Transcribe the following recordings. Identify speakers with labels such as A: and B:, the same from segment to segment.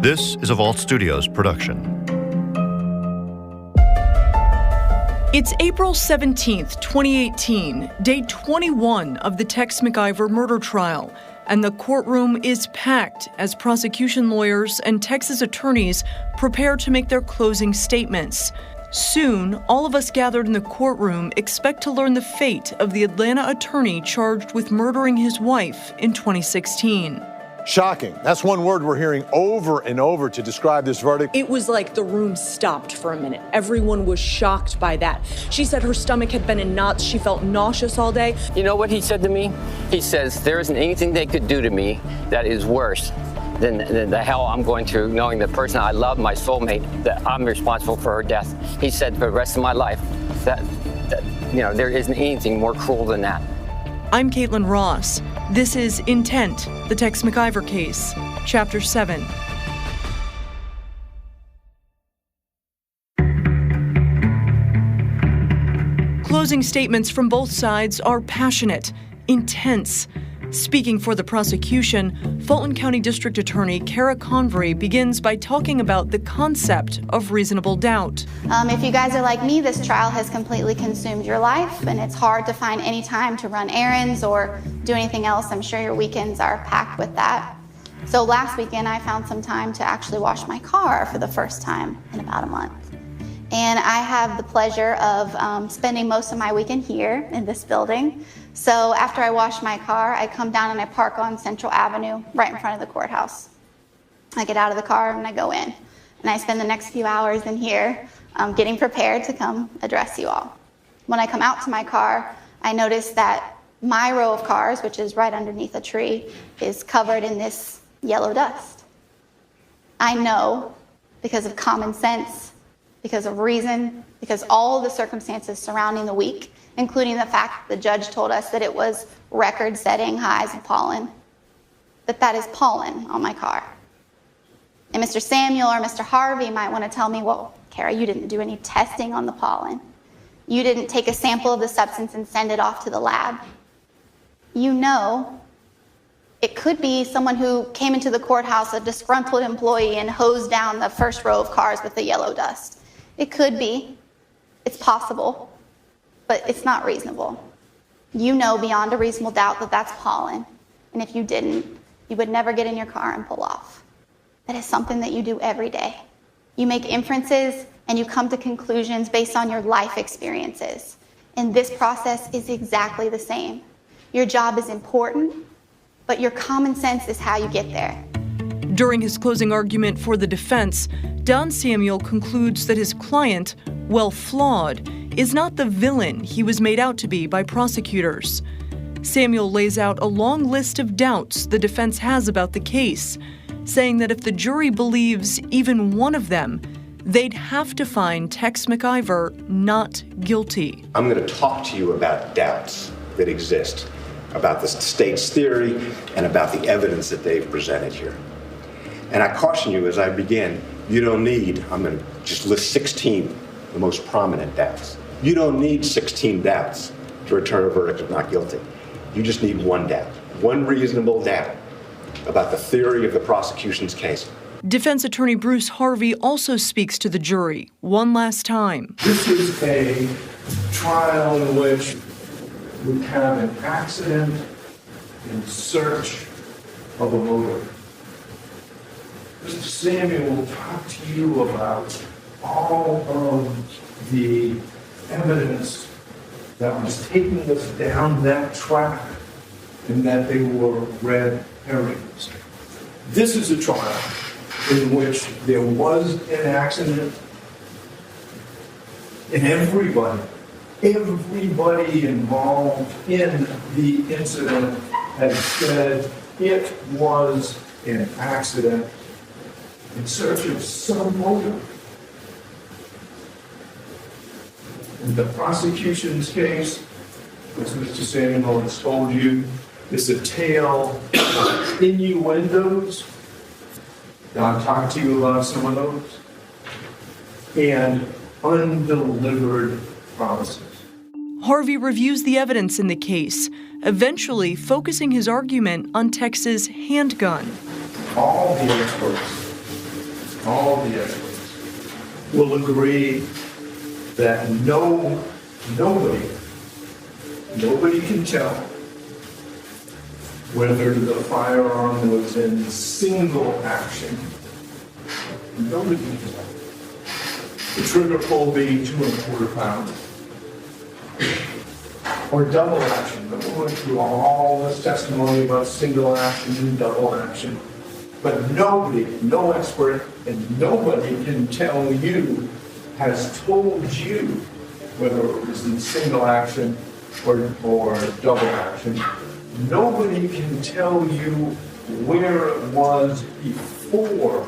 A: This is a Vault Studios production.
B: It's April 17th, 2018, day 21 of the Tex McIver murder trial, and the courtroom is packed as prosecution lawyers and Tex's attorneys prepare to make their closing statements. Soon, all of us gathered in the courtroom expect to learn the fate of the Atlanta attorney charged with murdering his wife in 2016.
C: Shocking. That's one word we're hearing over and over to describe this verdict.
D: It was like the room stopped for a minute. Everyone was shocked by that. She said her stomach had been in knots. She felt nauseous all day.
E: You know what he said to me? He says, there isn't anything they could do to me that is worse than the hell I'm going through, knowing the person I love, my soulmate, that I'm responsible for her death. He said for the rest of my life that there isn't anything more cruel than that.
B: I'm Kaitlyn Ross. This is Intent, the Tex McIver Case, Chapter 7. Closing statements from both sides are passionate, intense. Speaking for the prosecution, Fulton County District Attorney Kara Convery begins by talking about the concept of reasonable doubt.
F: If you guys are like me, this trial has completely consumed your life, and it's hard to find any time to run errands or do anything else. I'm sure your weekends are packed with that. So last weekend, I found some time to actually wash my car for the first time in about a month. And I have the pleasure of spending most of my weekend here in this building. So after I wash my car, I come down and I park on Central Avenue right in front of the courthouse. I get out of the car and I go in. And I spend the next few hours in here getting prepared to come address you all. When I come out to my car, I notice that my row of cars, which is right underneath a tree, is covered in this yellow dust. I know, because of common sense, because of reason, because all the circumstances surrounding the week, including the fact that the judge told us that it was record-setting highs of pollen, that is pollen on my car. And Mr. Samuel or Mr. Harvey might want to tell me, well, Kara, you didn't do any testing on the pollen. You didn't take a sample of the substance and send it off to the lab. You know, it could be someone who came into the courthouse, a disgruntled employee, and hosed down the first row of cars with the yellow dust. It could be. It's possible. But it's not reasonable. You know beyond a reasonable doubt that that's pollen. And if you didn't, you would never get in your car and pull off. That is something that you do every day. You make inferences and you come to conclusions based on your life experiences. And this process is exactly the same. Your job is important, but your common sense is how you get there.
B: During his closing argument for the defense, Don Samuel concludes that his client, while flawed, is not the villain he was made out to be by prosecutors. Samuel lays out a long list of doubts the defense has about the case, saying that if the jury believes even one of them, they'd have to find Tex McIver not guilty.
G: I'm going to talk to you about doubts that exist, about the state's theory and about the evidence that they've presented here. And I caution you as I begin, you don't need, I'm going to just list 16 the most prominent doubts. You don't need 16 doubts to return a verdict of not guilty. You just need one doubt, one reasonable doubt about the theory of the prosecution's case.
B: Defense attorney Bruce Harvey also speaks to the jury one last time.
H: This is a trial in which we have an accident in search of a motive. Mr. Samuel will talk to you about all of the evidence that was taking us down that track and that they were red herrings. This is a trial in which there was an accident and everybody involved in the incident has said it was an accident in search of some motive. In the prosecution's case, as Mr. Samuel has told you, is a tale of innuendos. I'll talk to you about some of those. And undelivered promises.
B: Harvey reviews the evidence in the case, eventually focusing his argument on Tex's handgun.
H: All the experts all the experts will agree that nobody can tell whether the firearm was in single action. Nobody can tell. The trigger pull being 2¼ pounds. Or double action. But we went through all this testimony about single action and double action. But nobody, no expert, and nobody can tell you, has told you whether it was in single action or double action. Nobody can tell you where it was before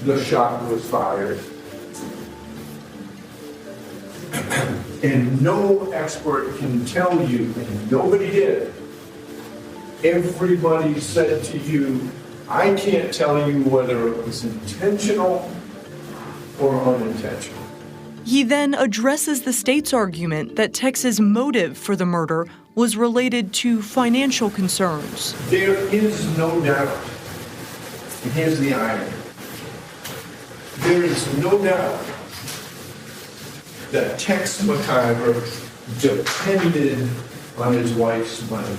H: the shot was fired. And no expert can tell you, and nobody did. Everybody said to you, I can't tell you whether it was intentional or unintentional.
B: He then addresses the state's argument that Tex's motive for the murder was related to financial concerns.
H: There is no doubt, and here's the irony, there is no doubt that Tex McIver depended on his wife's money.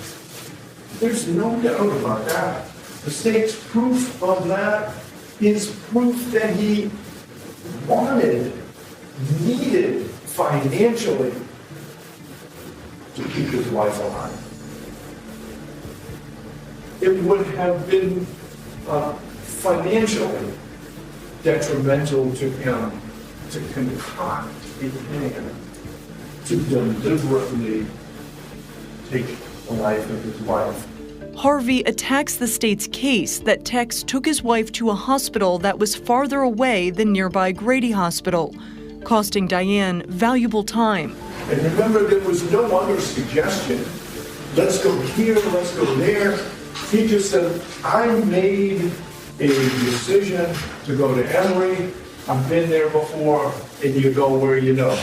H: There's no doubt about that. The state's proof of that is proof that he needed financially to keep his wife alive. It would have been financially detrimental to him to concoct a plan to deliberately take the life of his wife.
B: Harvey attacks the state's case that Tex took his wife to a hospital that was farther away than nearby Grady Hospital, costing Diane valuable time.
H: And remember, there was no other suggestion. Let's go here, let's go there. He just said, I made a decision to go to Emory. I've been there before, and you go where you know.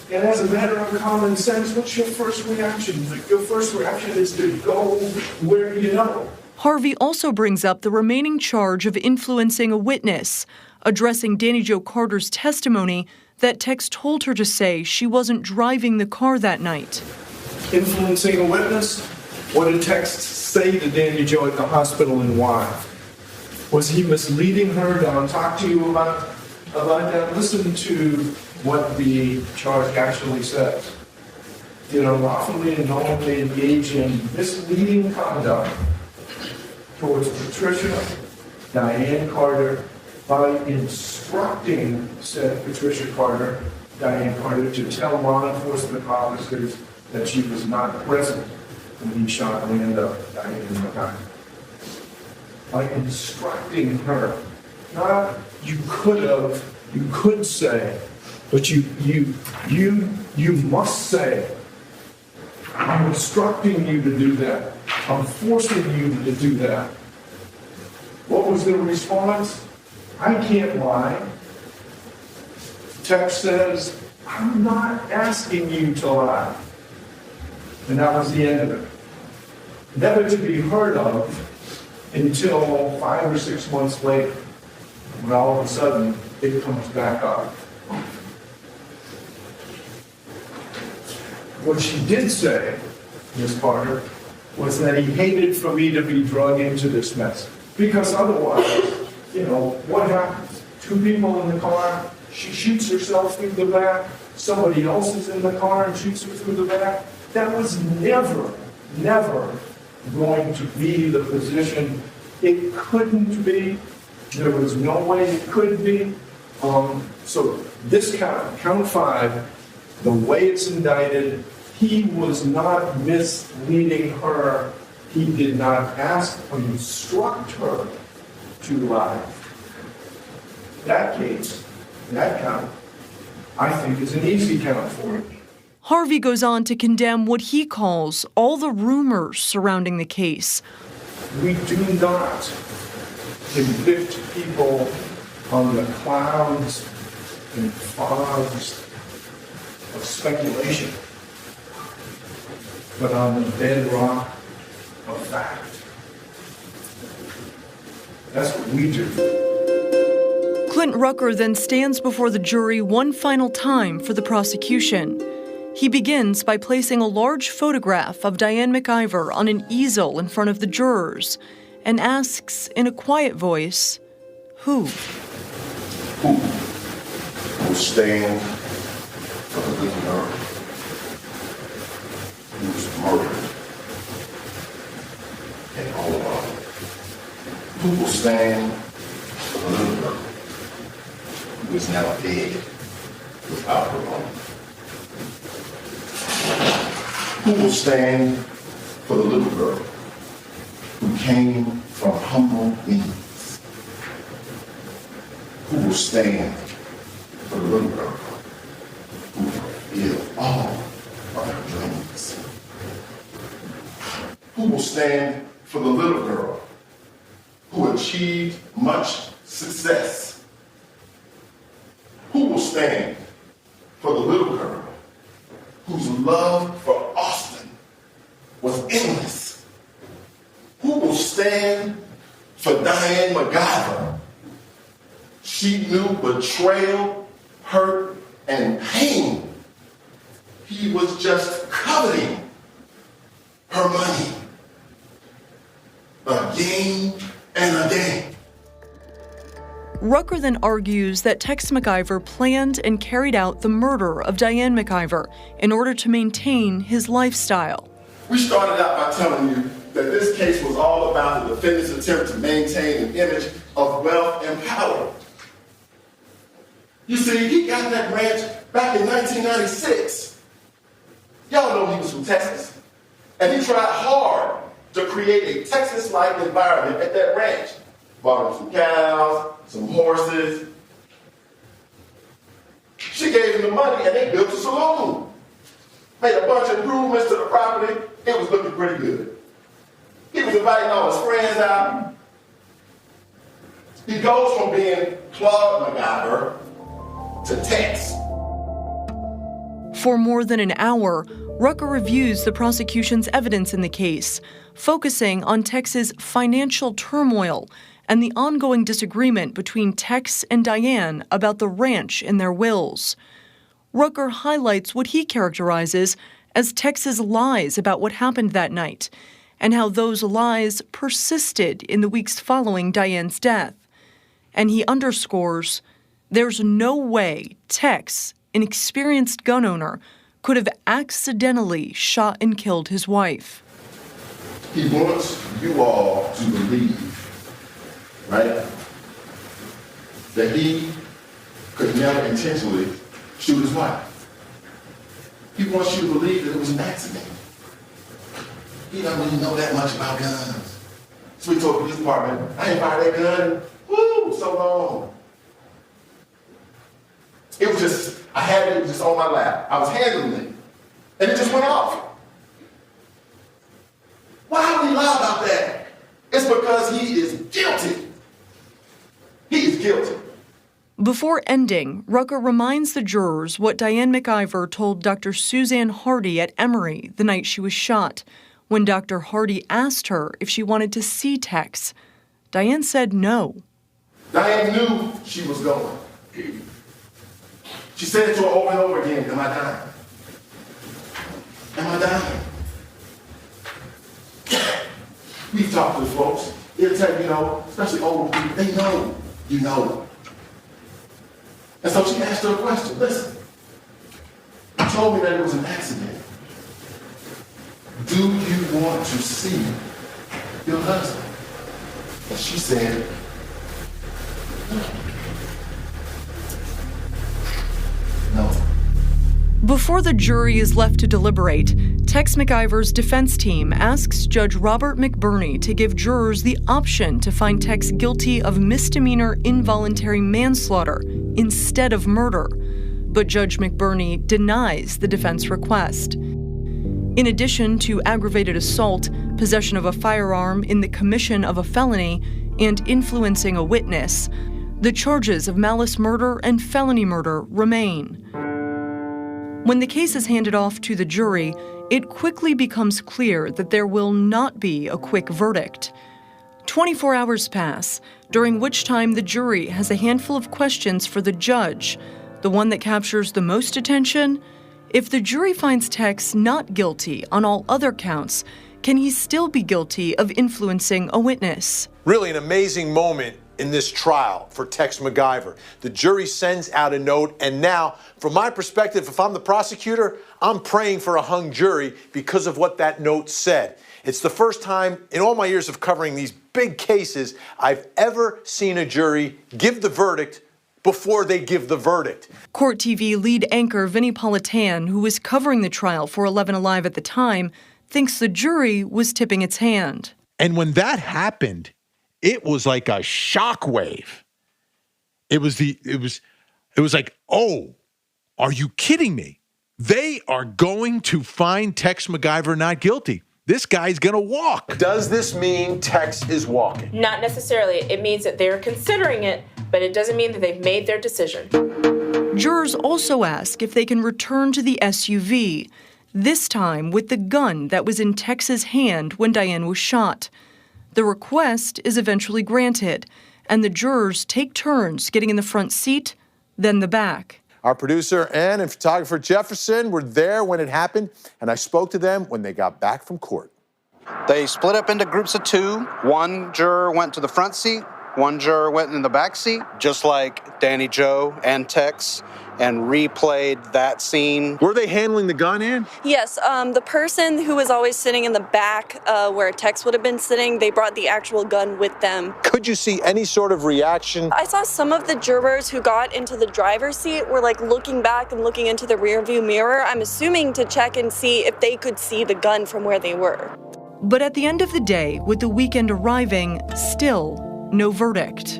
H: And as a matter of common sense, what's your first reaction? Your first reaction is to go where you know.
B: Harvey also brings up the remaining charge of influencing a witness, addressing Danny Jo Carter's testimony that Tex told her to say she wasn't driving the car that night.
H: Influencing a witness? What did Tex say to Danny Jo at the hospital and why? Was he misleading her? Don't talk to you about that. Listen to what the charge actually says. Did unlawfully and knowingly engage in misleading conduct towards Patricia Diane Carter by instructing said Patricia Carter, Diane Carter, to tell law enforcement officers that she was not present when he shot Amanda Diane McIver. By instructing her. Not you could say, but you must say, I'm instructing you to do that. I'm forcing you to do that. What was the response? I can't lie. Tex says, I'm not asking you to lie. And that was the end of it. Never to be heard of until 5 or 6 months later, when all of a sudden it comes back up. What she did say, Ms. Carter, was that he hated for me to be drug into this mess. Because otherwise, what happens? 2 people in the car, she shoots herself through the back, somebody else is in the car and shoots her through the back. That was never going to be the position. It couldn't be. There was no way it could be. So this count 5, the way it's indicted, he was not misleading her. He did not ask or instruct her to lie. That case, that count, I think is an easy count for it.
B: Harvey goes on to condemn what he calls all the rumors surrounding the case.
H: We do not convict people on the clouds and fogs of speculation, but on the bedrock of fact. That's what we do.
B: Clint Rucker then stands before the jury one final time for the prosecution. He begins by placing a large photograph of Diane McIver on an easel in front of the jurors and asks in a quiet voice, who?
H: Who will stand for the living girl who was murdered in Omaha? Who will stand for the little girl who is now dead without her home? Who will stand for the little girl who came from humble means? Who will stand for the little girl who fulfilled all of her dreams? Who will stand for the little girl who achieved much success? Who will stand for the little girl whose love for Austin was endless? Who will stand for Diane McIver? She knew betrayal, hurt, and pain. He was just coveting her money again and again.
B: Rucker then argues that Tex McIver planned and carried out the murder of Diane McIver in order to maintain his lifestyle.
H: We started out by telling you that this case was all about the defendant's attempt to maintain an image of wealth and power. You see, he got that ranch back in 1996. Y'all know he was from Texas. And he tried hard to create a Texas-like environment at that ranch. Bought him some cows, some horses. She gave him the money and they built a saloon. Made a bunch of improvements to the property. It was looking pretty good. He was inviting all his friends out. He goes from being Claude McIver to Tex.
B: For more than an hour, Rucker reviews the prosecution's evidence in the case, focusing on Tex's financial turmoil and the ongoing disagreement between Tex and Diane about the ranch in their wills. Rucker highlights what he characterizes as Tex's lies about what happened that night and how those lies persisted in the weeks following Diane's death. And he underscores, there's no way Tex, an experienced gun owner, could have accidentally shot and killed his wife.
H: He wants you all to believe, right, that he could never intentionally shoot his wife. He wants you to believe that it was an accident. He doesn't really know that much about guns. So he told the police department, I ain't fired that gun, so long. It was just, I had it just on my lap. I was handling it, and it just went off. Why would he lie about that? It's because he is guilty. He is guilty.
B: Before ending, Rucker reminds the jurors what Diane McIver told Dr. Suzanne Hardy at Emory the night she was shot. When Dr. Hardy asked her if she wanted to see Tex, Diane said no.
H: Diane knew she was going. She said it to her over and over again, am I dying? Am I dying? We've talked to the folks. They'll tell you, especially older people, they know you know. And so she asked her a question. Listen, you told me that it was an accident. Do you want to see your husband? And she said, no.
B: Before the jury is left to deliberate, Tex McIver's defense team asks Judge Robert McBurney to give jurors the option to find Tex guilty of misdemeanor involuntary manslaughter instead of murder. But Judge McBurney denies the defense request. In addition to aggravated assault, possession of a firearm in the commission of a felony, and influencing a witness, the charges of malice murder and felony murder remain. When the case is handed off to the jury, it quickly becomes clear that there will not be a quick verdict. 24 hours pass, during which time the jury has a handful of questions for the judge. The one that captures the most attention: if the jury finds Tex not guilty on all other counts, can he still be guilty of influencing a witness?
C: Really an amazing moment in this trial for Tex McIver. The jury sends out a note, and now, from my perspective, if I'm the prosecutor, I'm praying for a hung jury because of what that note said. It's the first time in all my years of covering these big cases I've ever seen a jury give the verdict before they give the verdict.
B: Court TV lead anchor Vinnie Politan, who was covering the trial for 11 Alive at the time, thinks the jury was tipping its hand.
I: And when that happened, it was like a shockwave. It was like, oh, are you kidding me? They are going to find Tex McIver not guilty. This guy's going to walk.
C: Does this mean Tex is walking?
J: Not necessarily. It means that they're considering it, but it doesn't mean that they've made their decision.
B: Jurors also ask if they can return to the SUV, this time with the gun that was in Tex's hand when Diane was shot. The request is eventually granted, and the jurors take turns getting in the front seat, then the back.
C: Our producer Ann and photographer Jefferson were there when it happened, and I spoke to them when they got back from court.
K: They split up into groups of two. One juror went to the front seat, one juror went in the back seat, just like Danny Joe and Tex, and replayed that scene.
C: Were they handling the gun, Ann?
L: Yes, the person who was always sitting in the back where Tex would have been sitting, they brought the actual gun with them.
C: Could you see any sort of reaction?
L: I saw some of the jurors who got into the driver's seat were like looking back and looking into the rearview mirror, I'm assuming to check and see if they could see the gun from where they were.
B: But at the end of the day, with the weekend arriving, still no verdict.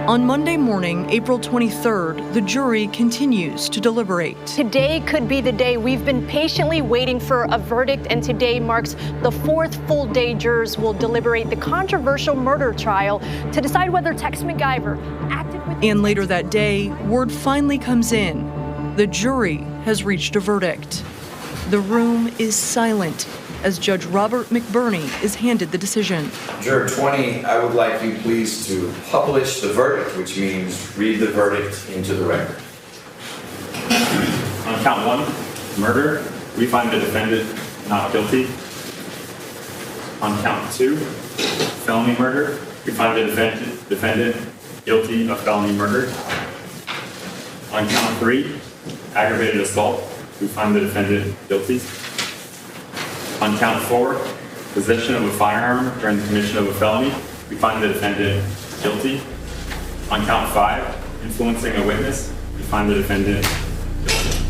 B: On Monday morning, April 23rd, the jury continues to deliberate.
M: Today could be the day we've been patiently waiting for a verdict, and today marks the fourth full day jurors will deliberate the controversial murder trial to decide whether Tex McIver acted with...
B: And later that day, word finally comes in. The jury has reached a verdict. The room is silent as Judge Robert McBurney is handed the decision.
N: Juror 20, I would like you please to publish the verdict, which means read the verdict into the record.
O: On count one, murder, we find the defendant not guilty. On count two, felony murder, we find the defendant guilty of felony murder. On count three, aggravated assault, we find the defendant guilty. On count four, possession of a firearm during the commission of a felony, we find the defendant guilty. On count five, influencing a witness, we find the defendant guilty.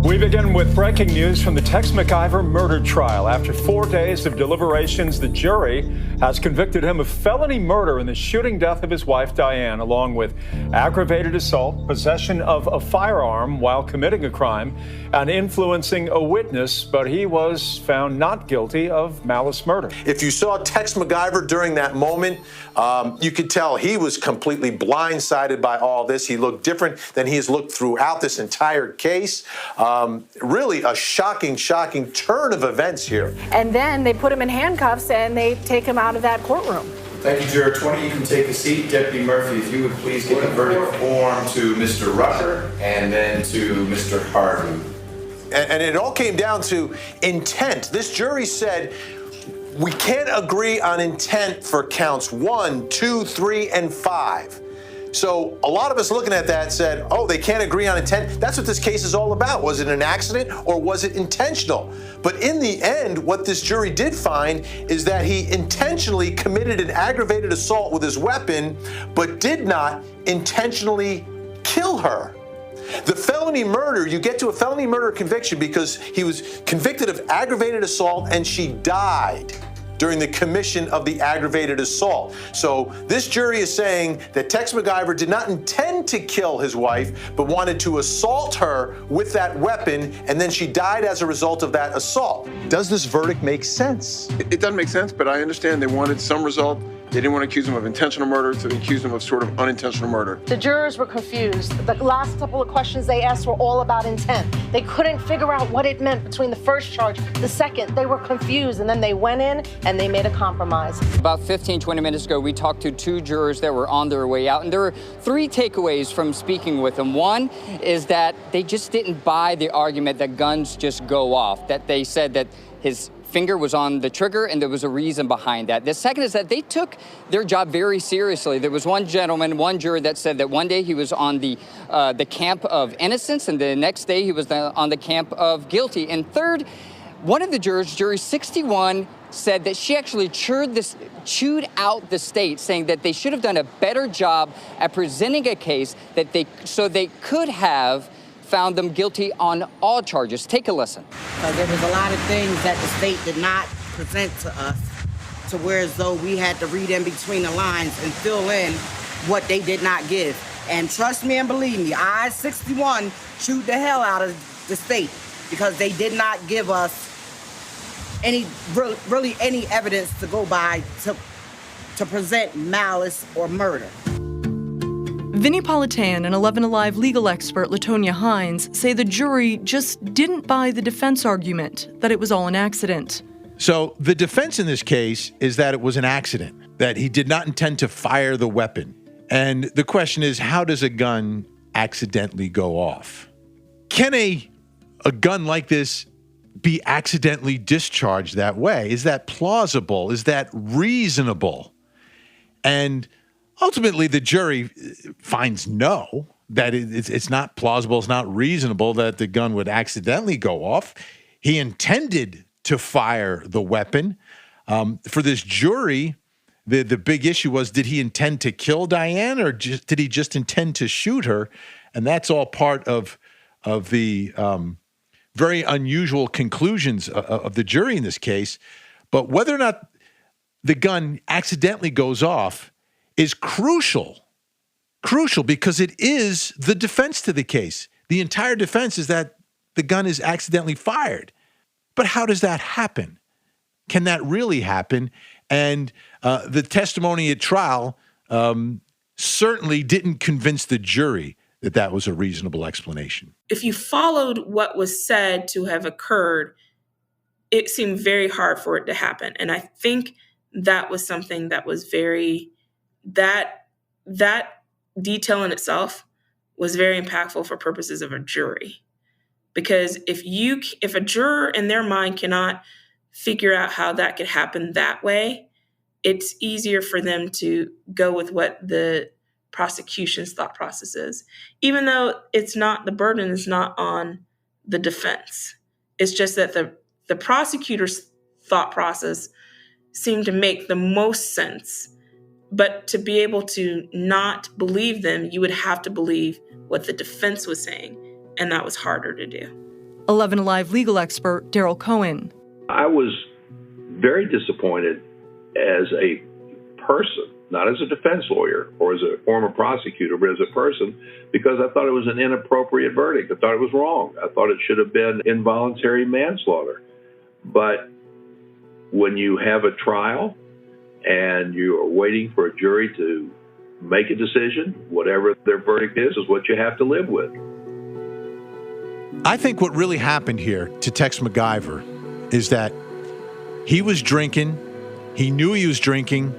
P: We begin with breaking news from the Tex McIver murder trial. After 4 days of deliberations, the jury has convicted him of felony murder in the shooting death of his wife, Diane, along with aggravated assault, possession of a firearm while committing a crime, and influencing a witness, but he was found not guilty of malice murder.
C: If you saw Tex McIver during that moment, you could tell he was completely blindsided by all this. He looked different than he has looked throughout this entire case. Really a shocking turn of events here.
M: And then they put him in handcuffs and they take him out of that courtroom.
N: Thank you, Juror 20. You can take a seat. Deputy Murphy, if you would please get the verdict form to Mr. Rucker and then to Mr. Harvey.
C: And it all came down to intent. This jury said, we can't agree on intent for counts 1, 2, 3, and 5. So a lot of us looking at that said, oh, they can't agree on intent. That's what this case is all about. Was it an accident or was it intentional? But in the end, what this jury did find is that he intentionally committed an aggravated assault with his weapon, but did not intentionally kill her. The felony murder, you get to a felony murder conviction because he was convicted of aggravated assault and she died during the commission of the aggravated assault. So this jury is saying that Tex McIver did not intend to kill his wife, but wanted to assault her with that weapon, and then she died as a result of that assault. Does this verdict make sense?
Q: It doesn't make sense, but I understand they wanted some result They didn't want to accuse him of intentional murder, so they accused him of sort of unintentional murder.
R: The jurors were confused. The last couple of questions they asked were all about intent. They couldn't figure out what it meant between the first charge, the second. They were confused, and then they went in and they made a compromise.
E: About 15, 20 minutes ago, we talked to 2 jurors that were on their way out, and there were 3 takeaways from speaking with them. One is that they just didn't buy the argument that guns just go off, that they said that his finger was on the trigger and there was a reason behind that. The second is that they took their job very seriously. There was one gentleman, one juror that said that one day he was on the camp of innocence and the next day he was on the camp of guilty. And third, one of the jurors, jury 61, said that she actually chewed out the state, saying that they should have done a better job at presenting a case that they could have found them guilty on all charges. Take a listen.
S: There was a lot of things that the state did not present to us, to where as though we had to read in between the lines and fill in what they did not give. And trust me and believe me, I, 61, chewed the hell out of the state because they did not give us really any evidence to go by to present malice or murder.
B: Vinnie Politan and 11 Alive legal expert Latonia Hines say the jury just didn't buy the defense argument that it was all an accident.
I: So the defense in this case is that it was an accident, that he did not intend to fire the weapon. And the question is, how does a gun accidentally go off? Can a gun like this be accidentally discharged that way? Is that plausible? Is that reasonable? And ultimately, the jury finds no, that it's not plausible, it's not reasonable that the gun would accidentally go off. He intended to fire the weapon. For this jury, the big issue was, did he intend to kill Diane or did he just intend to shoot her? And that's all part of the very unusual conclusions of the jury in this case. But whether or not the gun accidentally goes off is crucial because it is the defense to the case. The entire defense is that the gun is accidentally fired. But how does that happen? Can that really happen? And the testimony at trial certainly didn't convince the jury that that was a reasonable explanation.
J: If you followed what was said to have occurred, it seemed very hard for it to happen. And I think that was something that was that detail in itself was very impactful for purposes of a jury. Because if a juror in their mind cannot figure out how that could happen that way, it's easier for them to go with what the prosecution's thought process is, even though the burden is not on the defense. It's just that the prosecutor's thought process seemed to make the most sense. But to be able to not believe them, you would have to believe what the defense was saying, and that was harder to do.
B: 11 Alive legal expert Daryl Cohen.
T: I was very disappointed as a person, not as a defense lawyer or as a former prosecutor, but as a person, because I thought it was an inappropriate verdict. I thought it was wrong. I thought it should have been involuntary manslaughter. But when you have a trial and you are waiting for a jury to make a decision, whatever their verdict is what you have to live with.
I: I think what really happened here to Tex McIver is that he was drinking. He knew he was drinking.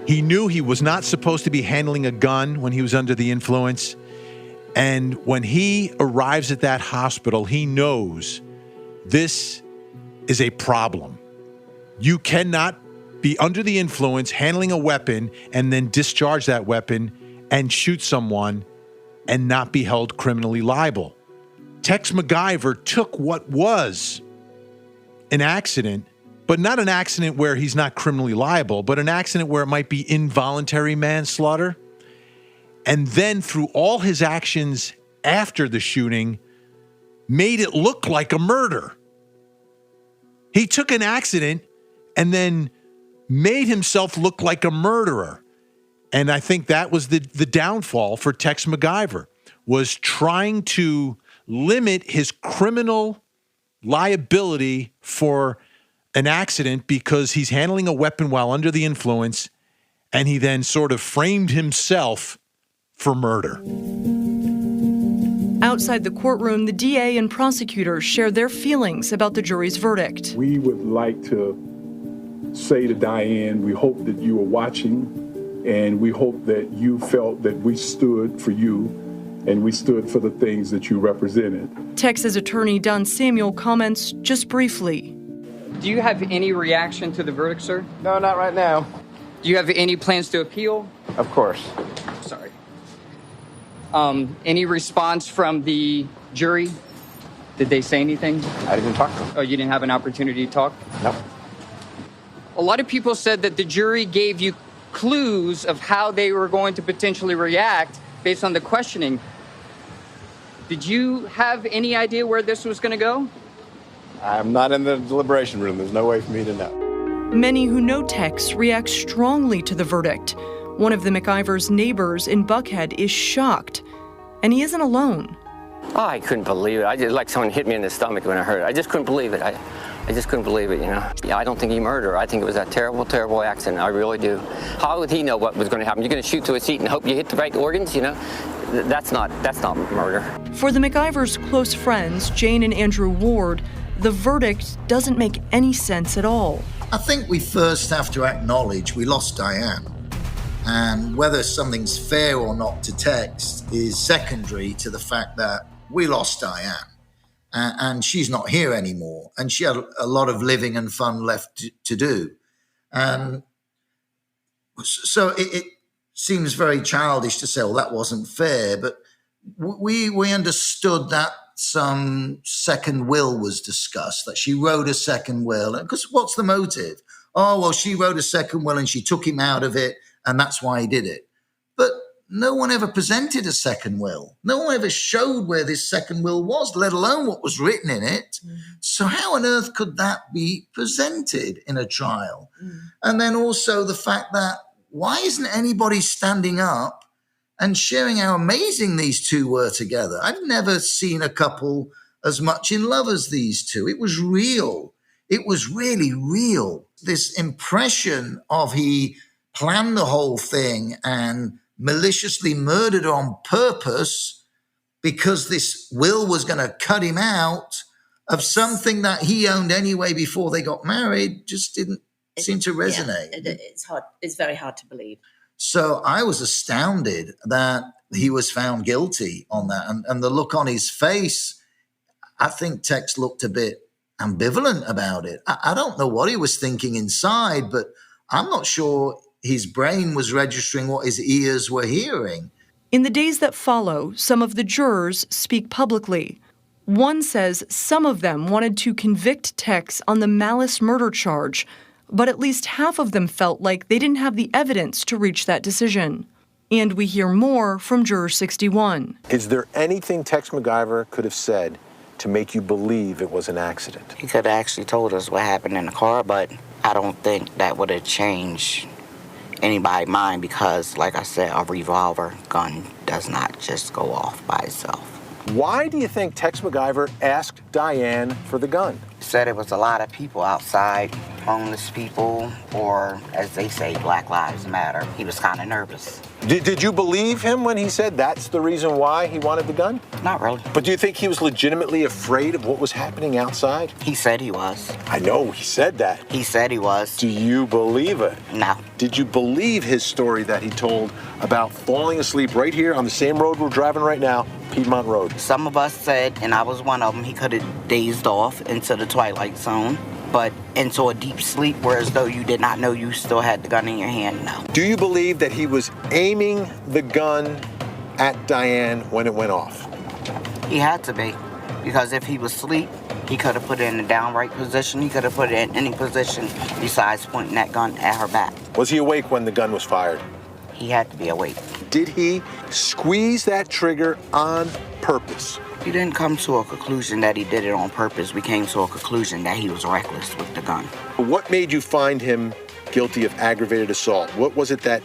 I: He knew he was not supposed to be handling a gun when he was under the influence. And when he arrives at that hospital, he knows this is a problem. You cannot be under the influence, handling a weapon, and then discharge that weapon and shoot someone and not be held criminally liable. Tex McIver took what was an accident, but not an accident where he's not criminally liable, but an accident where it might be involuntary manslaughter. And then through all his actions after the shooting, made it look like a murder. He took an accident and then made himself look like a murderer. And I think that was the downfall for Tex McIver, was trying to limit his criminal liability for an accident because he's handling a weapon while under the influence, and he then sort of framed himself for murder.
B: Outside the courtroom, the DA and prosecutors shared their feelings about the jury's verdict.
H: We would like to say to Diane, we hope that you are watching, and we hope that you felt that we stood for you and we stood for the things that you represented.
B: Texas attorney Don Samuel comments just briefly.
U: Do you have any reaction to the verdict, sir?
V: No, not right now.
U: Do you have any plans to appeal?
V: Of course.
U: Sorry. Any response from the jury? Did they say anything?
V: I didn't talk to them.
U: Oh, you didn't have an opportunity to talk?
V: No.
U: A lot of people said that the jury gave you clues of how they were going to potentially react based on the questioning. Did you have any idea where this was going to go?
V: I'm not in the deliberation room. There's no way for me to know.
B: Many who know Tex react strongly to the verdict. One of the McIvers' neighbors in Buckhead is shocked, and he isn't alone.
E: Oh, I couldn't believe it. I just like someone hit me in the stomach when I heard it. I just couldn't believe it. I just couldn't believe it, you know. Yeah, I don't think he murdered her. I think it was a terrible, terrible accident. I really do. How would he know what was going to happen? You're going to shoot to a seat and hope you hit the right organs, you know? That's not murder.
B: For the McIvers' close friends, Jane and Andrew Ward, the verdict doesn't make any sense at all.
W: I think we first have to acknowledge we lost Diane. And whether something's fair or not to Tex is secondary to the fact that we lost Diane. And she's not here anymore. And she had a lot of living and fun left to do. And so it seems very childish to say, well, that wasn't fair. But we understood that some second will was discussed, that she wrote a second will. Because what's the motive? Oh, well, she wrote a second will and she took him out of it, and that's why he did it. But no one ever presented a second will. No one ever showed where this second will was, let alone what was written in it. So how on earth could that be presented in a trial? And then also the fact that why isn't anybody standing up and sharing how amazing these two were together? I've never seen a couple as much in love as these two. It was real. It was really real. This impression of he planned the whole thing and maliciously murdered on purpose because this will was going to cut him out of something that he owned anyway before they got married just didn't seem to resonate.
X: Yeah, it's hard. It's very hard to believe.
W: So I was astounded that he was found guilty on that. And the look on his face, I think Tex looked a bit ambivalent about it. I don't know what he was thinking inside, but I'm not sure his brain was registering what his ears were hearing.
B: In the days that follow, some of the jurors speak publicly. One says some of them wanted to convict Tex on the malice murder charge, but at least half of them felt like they didn't have the evidence to reach that decision. And we hear more from Juror 61.
C: Is there anything Tex McIver could have said to make you believe it was an accident?
Y: He could have actually told us what happened in the car, but I don't think that would have changed anybody's mind because, like I said, a revolver gun does not just go off by itself.
C: Why do you think Tex McIver asked Diane for the gun?
Y: He said it was a lot of people outside, homeless people, or as they say, Black Lives Matter. He was kind of nervous.
C: Did you believe him when he said that's the reason why he wanted the gun?
Y: Not really.
C: But do you think he was legitimately afraid of what was happening outside?
Y: He said he was.
C: I know, he said that.
Y: He said he was.
C: Do you believe it?
Y: No.
C: Did you believe his story that he told about falling asleep right here on the same road we're driving right now, Piedmont Road?
Y: Some of us said, and I was one of them, he could have dazed off into the twilight zone, but into a deep sleep, whereas though you did not know you still had the gun in your hand, no.
C: Do you believe that he was aiming the gun at Diane when it went off?
Y: He had to be, because if he was asleep, he could have put it in a downright position. He could have put it in any position besides pointing that gun at her back.
C: Was he awake when the gun was fired?
Y: He had to be awake.
C: Did he squeeze that trigger on purpose?
Y: We didn't come to a conclusion that he did it on purpose. We came to a conclusion that he was reckless with the gun.
C: What made you find him guilty of aggravated assault? What was it that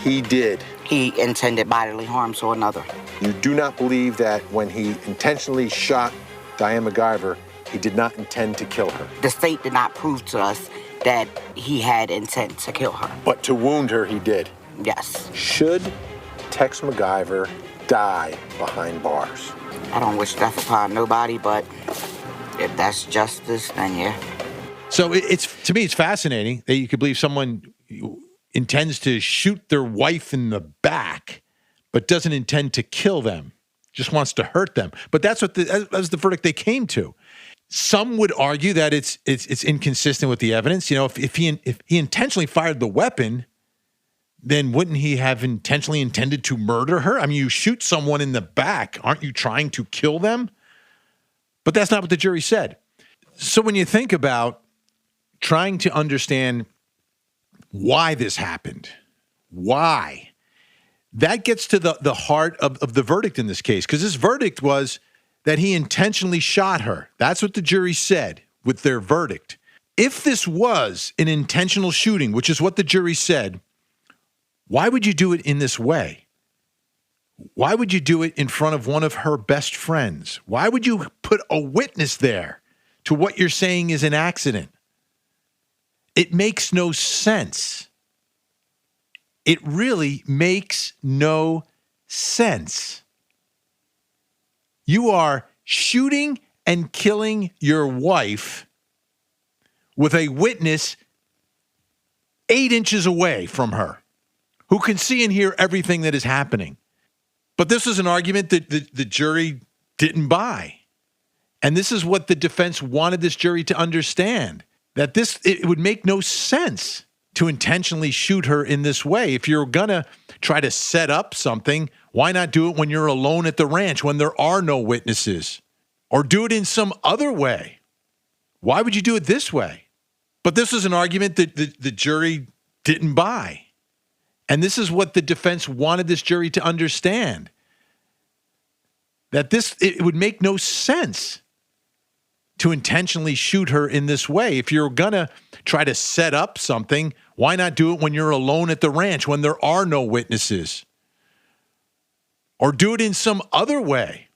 C: he did?
Y: He intended bodily harm to another.
C: You do not believe that when he intentionally shot Diane McIver, he did not intend to kill her.
Y: The state did not prove to us that he had intent to kill her.
C: But to wound her, he did.
Y: Yes.
C: Should Tex McIver die behind bars?
Y: I don't wish death upon nobody, but if that's justice, then yeah.
I: So to me, it's fascinating that you could believe someone intends to shoot their wife in the back, but doesn't intend to kill them, just wants to hurt them. But that's the verdict they came to. Some would argue that it's inconsistent with the evidence. You know, if he intentionally fired the weapon, then wouldn't he have intentionally intended to murder her? I mean, you shoot someone in the back, aren't you trying to kill them? But that's not what the jury said. So when you think about trying to understand why this happened, why, that gets to the heart of the verdict in this case, because this verdict was that he intentionally shot her. That's what the jury said with their verdict. If this was an intentional shooting, which is what the jury said, why would you do it in this way? Why would you do it in front of one of her best friends? Why would you put a witness there to what you're saying is an accident? It makes no sense. It really makes no sense. You are shooting and killing your wife with a witness 8 inches away from her, who can see and hear everything that is happening. But this is an argument that the jury didn't buy. And this is what the defense wanted this jury to understand, that it would make no sense to intentionally shoot her in this way. If you're going to try to set up something, why not do it when you're alone at the ranch, when there are no witnesses? Or do it in some other way. Why would you do it this way? But this is an argument that the jury didn't buy. And this is what the defense wanted this jury to understand, that it would make no sense to intentionally shoot her in this way. If you're going to try to set up something, why not do it when you're alone at the ranch, when there are no witnesses? Or do it in some other way.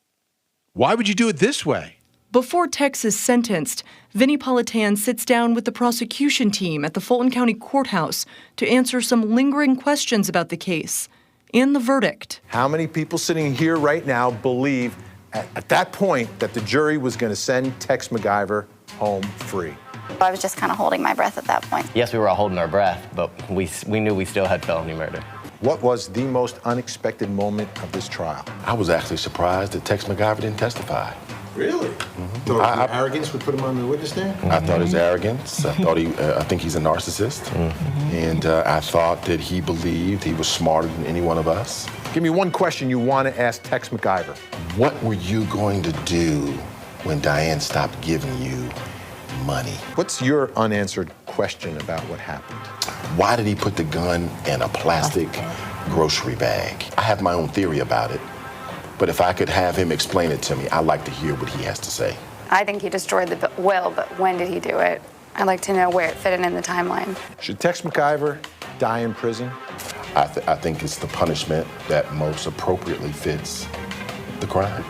I: Why would you do it this way?
B: Before Tex is sentenced, Vinnie Politan sits down with the prosecution team at the Fulton County Courthouse to answer some lingering questions about the case and the verdict.
C: How many people sitting here right now believe at that point that the jury was going to send Tex McIver home free?
A: I was just kind of holding my breath at that point.
D: Yes, we were all holding our breath, but we knew we still had felony murder.
C: What was the most unexpected moment of this trial?
F: I was actually surprised that Tex McIver didn't testify.
C: Really?
F: Mm-hmm.
C: Thought arrogance would put him on the witness stand?
F: I thought his arrogance. I think he's a narcissist. Mm-hmm. And I thought that he believed he was smarter than any one of us.
C: Give me one question you want to ask Tex McIver.
F: What were you going to do when Diane stopped giving you money?
C: What's your unanswered question about what happened?
F: Why did he put the gun in a plastic grocery bag? I have my own theory about it, but if I could have him explain it to me, I'd like to hear what he has to say.
A: I think he destroyed the will, but when did he do it? I'd like to know where it fit in the timeline.
C: Should Tex McIver die in prison?
F: I think it's the punishment that most appropriately fits the crime.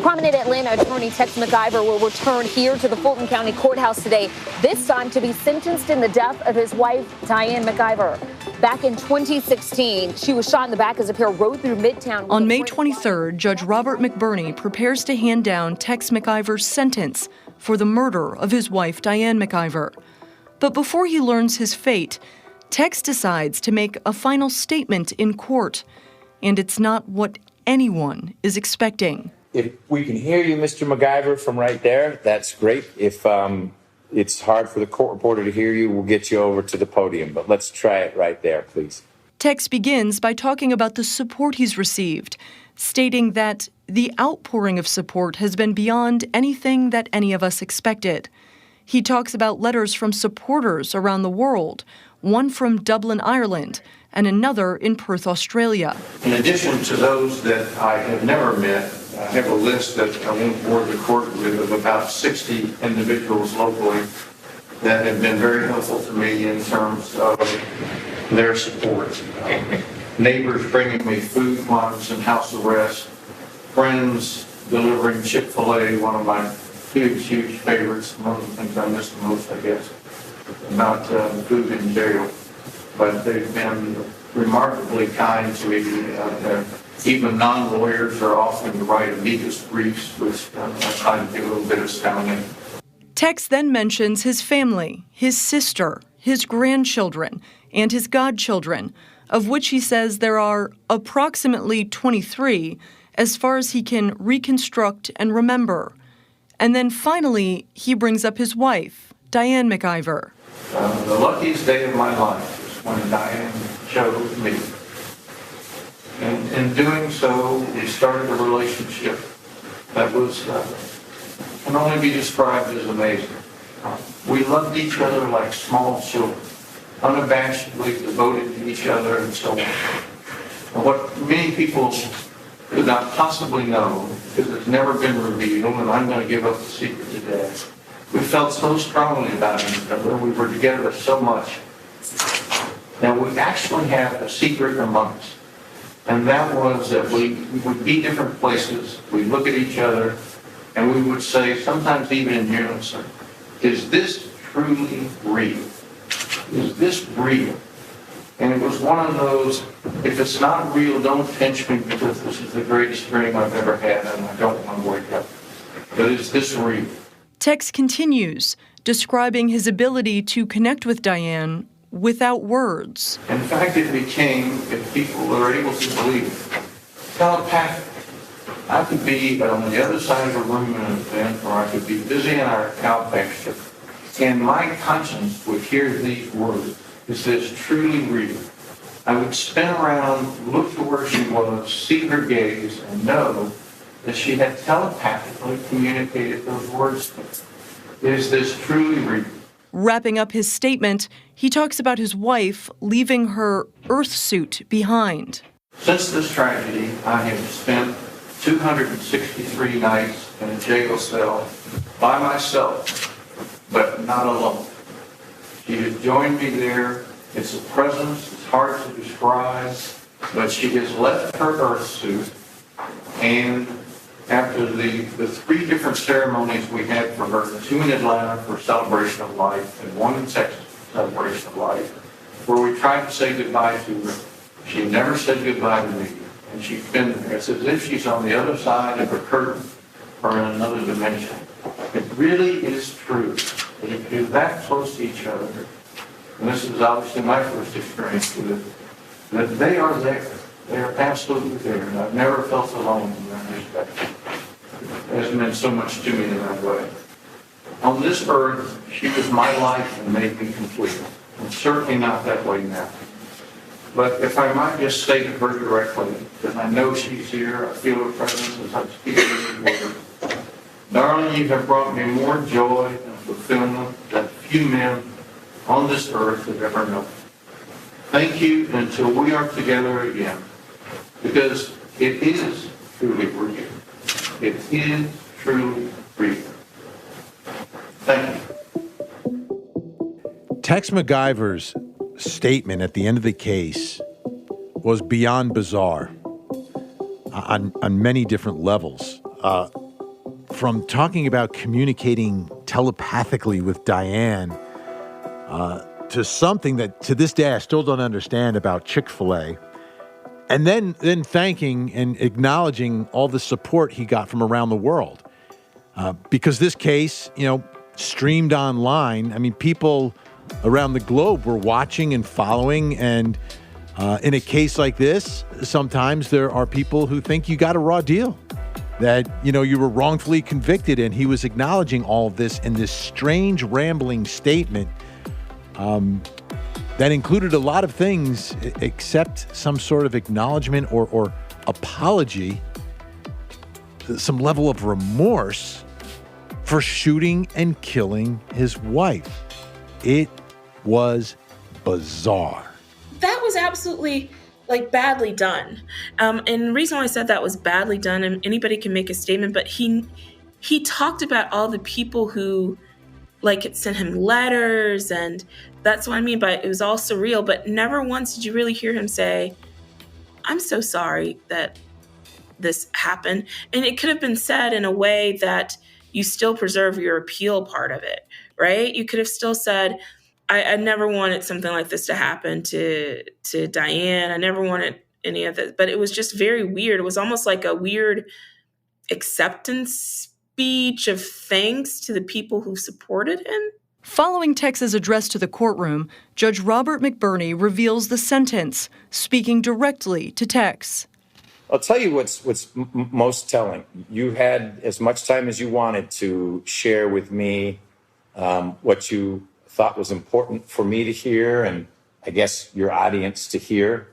G: Prominent Atlanta attorney Tex McIver will return here to the Fulton County Courthouse today, this time to be sentenced in the death of his wife, Diane McIver. Back in 2016, she was shot in the back as a pair rode through Midtown.
B: On May 23rd, Judge Robert McBurney prepares to hand down Tex McIver's sentence for the murder of his wife, Diane McIver. But before he learns his fate, Tex decides to make a final statement in court, and it's not what anyone is expecting.
K: If we can hear you, Mr. McIver, from right there, that's great. If it's hard for the court reporter to hear you, we'll get you over to the podium. But let's try it right there, please.
B: Tex begins by talking about the support he's received, stating that the outpouring of support has been beyond anything that any of us expected. He talks about letters from supporters around the world, one from Dublin, Ireland, and another in Perth, Australia.
H: In addition to those that I have never met, I have a list that I went board the court with of about 60 individuals locally that have been very helpful to me in terms of their support. Neighbors bringing me food while I was in house arrest, friends delivering Chick-fil-A, one of my huge favorites. One of the things I miss the most, I guess, about food in jail. But they've been remarkably kind to me out there. Even non-lawyers are offering to write amicus briefs, which I try to do a little bit of sounding.
B: Tex then mentions his family, his sister, his grandchildren, and his godchildren, of which he says there are approximately 23 as far as he can reconstruct and remember. And then finally, he brings up his wife, Diane McIver.
H: The luckiest day of my life is when Diane chose me. And in doing so, we started a relationship that was can only be described as amazing. We loved each other like small children, unabashedly devoted to each other and so on. And what many people could not possibly know, because it's never been revealed, and I'm going to give up the secret today. We felt so strongly about each other. We were together so much. Now, we actually have a secret among us. And that was that we would be different places. We'd look at each other, and we would say, sometimes even in unison, is this truly real? Is this real? And it was one of those, if it's not real, don't pinch me because this is the greatest dream I've ever had and I don't want to wake up. But is this real?
B: Tex continues, describing his ability to connect with Diane without words.
H: In fact, it became, if people are able to believe it, telepathic. I could be on the other side of a room in an event, or I could be busy in our cow pasture, and my conscience would hear these words. Is this truly real? I would spin around, look to where she was, see her gaze, and know that she had telepathically communicated those words to me. Is this truly real?
B: Wrapping up his statement, he talks about his wife leaving her Earth suit behind.
H: Since this tragedy, I have spent 263 nights in a jail cell by myself, but not alone. She has joined me there. It's a presence, it's hard to describe, but she has left her Earth suit, and after the 3 different ceremonies we had for her, 2 in Atlanta for celebration of life and 1 in Texas for celebration of life, where we tried to say goodbye to her, she never said goodbye to me, and she's been there. It's as if she's on the other side of a curtain or in another dimension. It really is true that if you're that close to each other, and this is obviously my first experience with it, that they are there. They are absolutely there, and I've never felt alone in that respect. It has meant so much to me in that way. On this earth, she was my life and made me complete. I'm certainly not that way now. But if I might just say to her directly, because I know she's here, I feel her presence as I speak these words. Darling, you have brought me more joy and fulfillment than few men on this earth have ever known. Thank you until we are together again, because it is truly real. It is truly real. Thank you.
I: Tex McIver's statement at the end of the case was beyond bizarre on many different levels. From talking about communicating telepathically with Diane to something that to this day I still don't understand about Chick-fil-A, and then thanking and acknowledging all the support he got from around the world. Because this case, streamed online. I mean, people around the globe were watching and following, and in a case like this, sometimes there are people who think you got a raw deal, that, you were wrongfully convicted, and he was acknowledging all of this in this strange, rambling statement that included a lot of things except some sort of acknowledgement or apology, some level of remorse for shooting and killing his wife. It was bizarre.
J: That was absolutely badly done. And the reason why I said that was badly done, and anybody can make a statement, but he talked about all the people who had sent him letters, and that's what I mean by it was all surreal, but never once did you really hear him say, I'm so sorry that this happened. And it could have been said in a way that you still preserve your appeal part of it, right? You could have still said, I never wanted something like this to happen to Diane. I never wanted any of it. But it was just very weird. It was almost like a weird acceptance speech of thanks to the people who supported him.
B: Following Tex's address to the courtroom, Judge Robert McBurney reveals the sentence, speaking directly to Tex.
K: I'll tell you what's most telling. You had as much time as you wanted to share with me what you thought was important for me to hear, and I guess your audience to hear.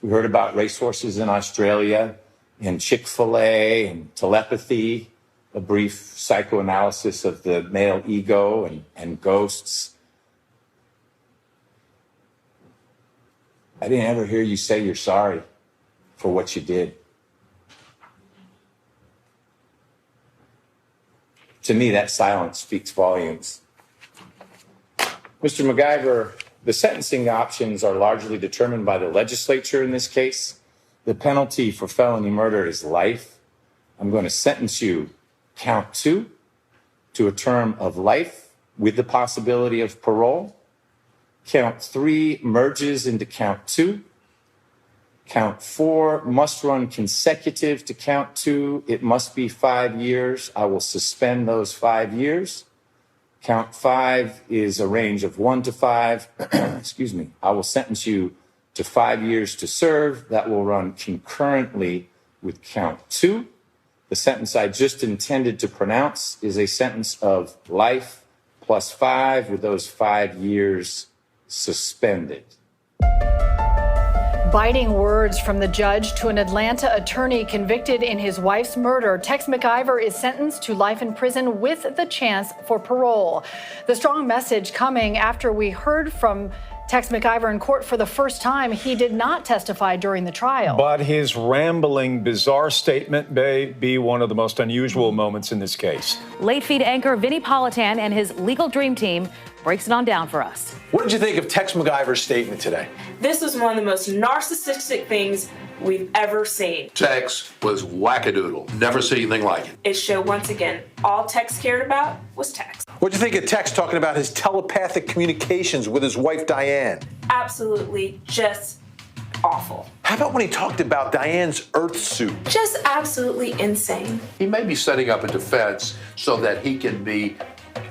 K: We heard about racehorses in Australia, and Chick-fil-A, and telepathy, a brief psychoanalysis of the male ego and ghosts. I didn't ever hear you say you're sorry for what you did. To me, that silence speaks volumes. Mr. McIver, the sentencing options are largely determined by the legislature in this case. The penalty for felony murder is life. I'm going to sentence you, count 2, to a term of life with the possibility of parole. Count 3 merges into count 2. Count 4 must run consecutive to count 2. It must be 5 years. I will suspend those 5 years. Count 5 is a range of 1 to 5. Excuse me. I will sentence you to 5 years to serve. That will run concurrently with count 2. The sentence I just intended to pronounce is a sentence of life plus 5 with those 5 years suspended.
L: Biting words from the judge to an Atlanta attorney convicted in his wife's murder. Tex McIver is sentenced to life in prison with the chance for parole. The strong message coming after we heard from Tex McIver in court for the first time. He did not testify during the trial.
M: But his rambling, bizarre statement may be one of the most unusual moments in this case.
G: Late feed anchor Vinny Politan and his legal dream team breaks it on down for us.
C: What did you think of Tex McIver's statement today?
J: This was one of the most narcissistic things we've ever seen.
N: Tex was wackadoodle. Never seen anything like it.
J: It showed once again, all Tex cared about was Tex.
C: What did you think of Tex talking about his telepathic communications with his wife, Diane?
J: Absolutely just awful.
C: How about when he talked about Diane's Earth suit?
J: Just absolutely insane.
N: He may be setting up a defense so that he can be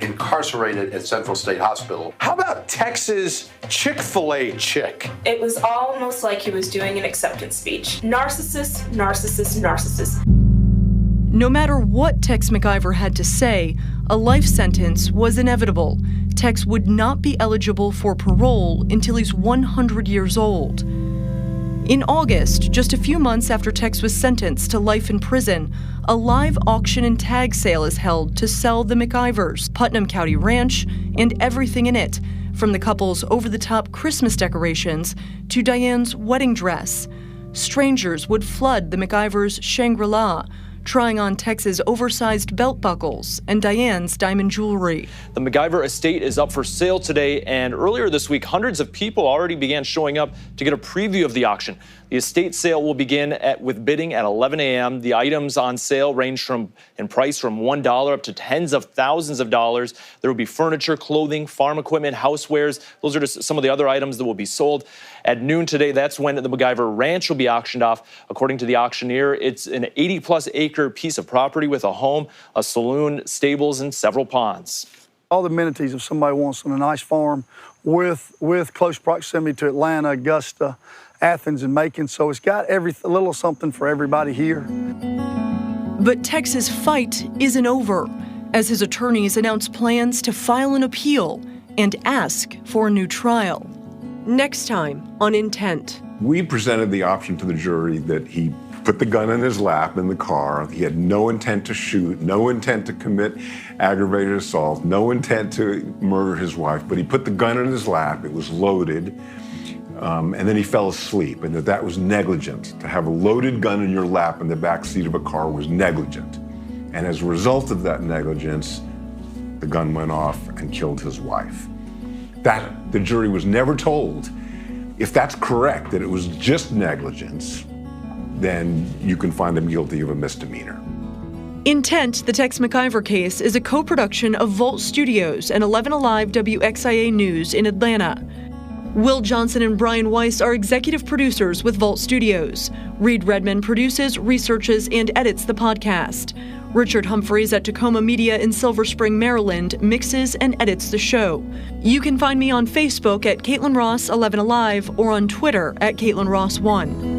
N: incarcerated at Central State Hospital.
C: How about Tex's Chick-fil-A chick?
J: It was almost like he was doing an acceptance speech. Narcissist, narcissist, narcissist.
B: No matter what Tex McIver had to say, a life sentence was inevitable. Tex would not be eligible for parole until he's 100 years old. In August, just a few months after Tex was sentenced to life in prison, a live auction and tag sale is held to sell the McIvers, Putnam County Ranch, and everything in it, from the couple's over-the-top Christmas decorations to Diane's wedding dress. Strangers would flood the McIvers' Shangri-La, trying on Tex's oversized belt buckles and Diane's diamond jewelry.
O: The McIver estate is up for sale today, and earlier this week, hundreds of people already began showing up to get a preview of the auction. The estate sale will begin with bidding at 11 a.m. The items on sale range in price from $1 up to tens of thousands of dollars. There will be furniture, clothing, farm equipment, housewares. Those are just some of the other items that will be sold. At noon today, that's when the McIver Ranch will be auctioned off. According to the auctioneer, it's an 80-plus acre piece of property with a home, a saloon, stables, and several ponds.
P: All the amenities if somebody wants on a nice farm with close proximity to Atlanta, Augusta, Athens, and Macon. So it's got a little something for everybody here.
B: But Tex's fight isn't over, as his attorneys announce plans to file an appeal and ask for a new trial. Next time on Intent.
Z: We presented the option to the jury that he put the gun in his lap in the car. He had no intent to shoot, no intent to commit aggravated assault, no intent to murder his wife, but he put the gun in his lap, it was loaded, and then he fell asleep, and that was negligent. To have a loaded gun in your lap in the backseat of a car was negligent. And as a result of that negligence, the gun went off and killed his wife. That the jury was never told. If that's correct, that it was just negligence, then you can find him guilty of a misdemeanor.
B: Intent, the Tex McIver Case, is a co-production of Volt Studios and 11 Alive WXIA News in Atlanta. Will Johnson and Brian Weiss are executive producers with Volt Studios. Reed Redman produces, researches, and edits the podcast. Richard Humphreys at Tacoma Media in Silver Spring, Maryland, mixes and edits the show. You can find me on Facebook at Kaitlyn Ross 11 Alive or on Twitter at Kaitlyn Ross 1.